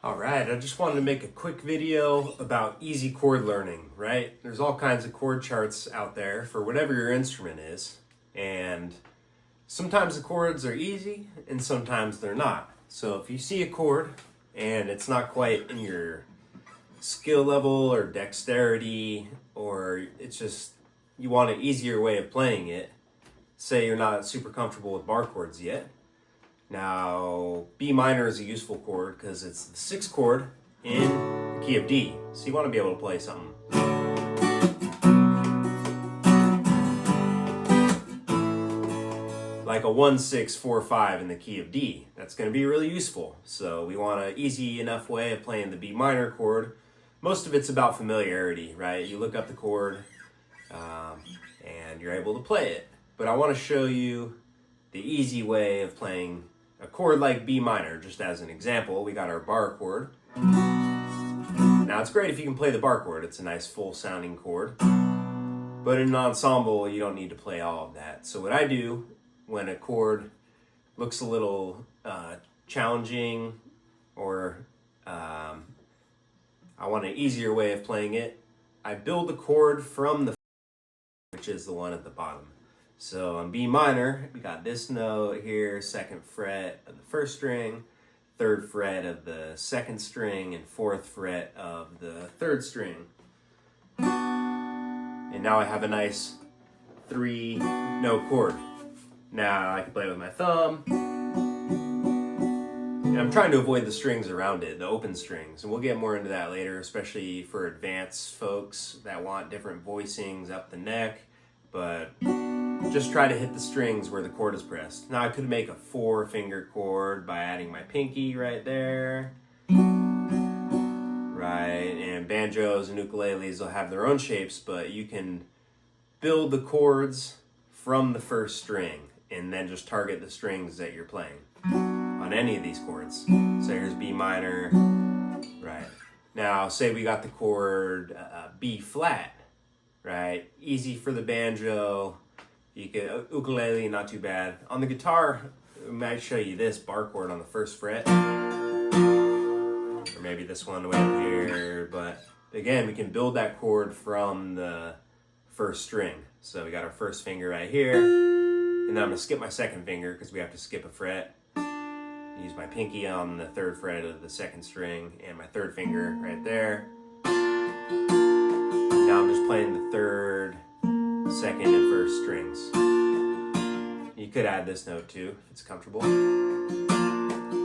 All right, I just wanted to make a quick video about easy chord learning, right? There's all kinds of chord charts out there for whatever your instrument is, and sometimes the chords are easy and sometimes they're not. So if you see a chord and it's not quite in your skill level or dexterity, or it's just you want an easier way of playing it, say you're not super comfortable with bar chords yet. Now, B minor is a useful chord because it's the sixth chord in the key of D. So you want to be able to play something like a 1, 6, 4, 5 in the key of D. That's going to be really useful. So we want an easy enough way of playing the B minor chord. Most of it's about familiarity, right? You look up the chord and you're able to play it. But I want to show you the easy way of playing a chord like B minor. Just as an example, we got our bar chord. Now it's great if you can play the bar chord. It's a nice full sounding chord. But in an ensemble, you don't need to play all of that. So what I do when a chord looks a little challenging, or I want an easier way of playing it, I build the chord from the, which is the one at the bottom. So on B minor, we got this note here, second fret of the first string, third fret of the second string, and fourth fret of the third string. And now I have a nice 3-note chord. Now I can play it with my thumb. And I'm trying to avoid the strings around it, the open strings. And we'll get more into that later, especially for advanced folks that want different voicings up the neck. But just try to hit the strings where the chord is pressed. Now I could make a 4-finger chord by adding my pinky right there. Right, and banjos and ukuleles will have their own shapes, but you can build the chords from the first string and then just target the strings that you're playing on any of these chords. So here's B minor, right. Now say we got the chord B flat, right? Easy for the banjo. You could ukulele, not too bad. On the guitar, I might show you this bar chord on the first fret, or maybe this one way up here. But again, we can build that chord from the first string. So we got our first finger right here, and then I'm gonna skip my second finger because we have to skip a fret. Use my pinky on the third fret of the second string, and my third finger right there. Now I'm just playing the third, second, and first strings. You could add this note too if it's comfortable.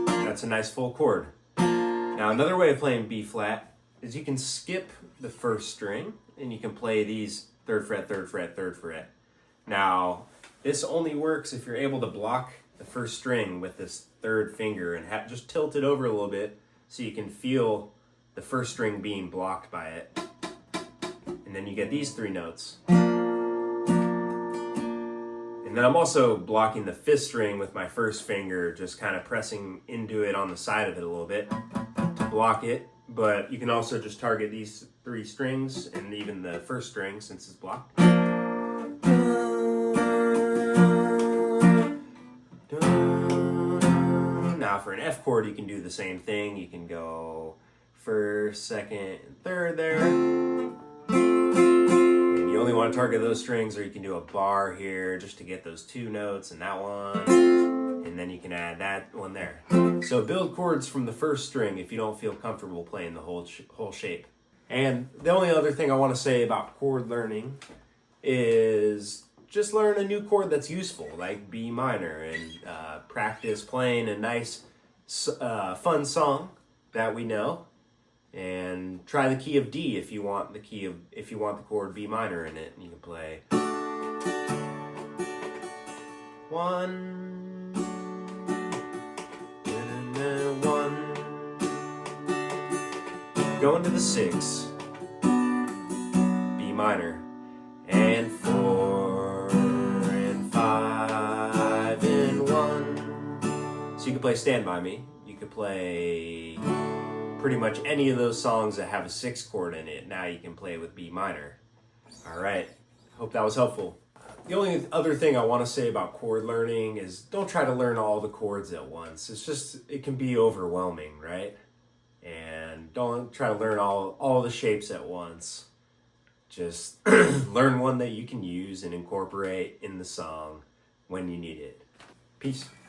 That's a nice full chord. Now another way of playing B flat is you can skip the first string and you can play these third fret, third fret, third fret. Now this only works if you're able to block the first string with this third finger and just tilt it over a little bit so you can feel the first string being blocked by it. And then you get these 3 notes. And then I'm also blocking the 5th string with my first finger, just kind of pressing into it on the side of it a little bit to block it. But you can also just target these 3 strings and even the first string since it's blocked. Now for an F chord, you can do the same thing. You can go first, second, and third there. And you only want to target those strings, or you can do a bar here just to get those 2 notes and that one. And then you can add that one there. So build chords from the first string if you don't feel comfortable playing the whole shape. And the only other thing I want to say about chord learning is just learn a new chord that's useful, like B minor, and practice playing a nice, fun song that we know. And try the key of D if you want the chord B minor in it, and you can play 1, and then 1, go into the 6, B minor, and 4, and 5, and 1. So you can play Stand By Me. You could play pretty much any of those songs that have a 6th chord in it. Now you can play with B minor. All right, hope that was helpful. The only other thing I want to say about chord learning is don't try to learn all the chords at once. It can be overwhelming, right? And Don't try to learn all the shapes at once. Just learn one that you can use and incorporate in the song when you need it. Peace.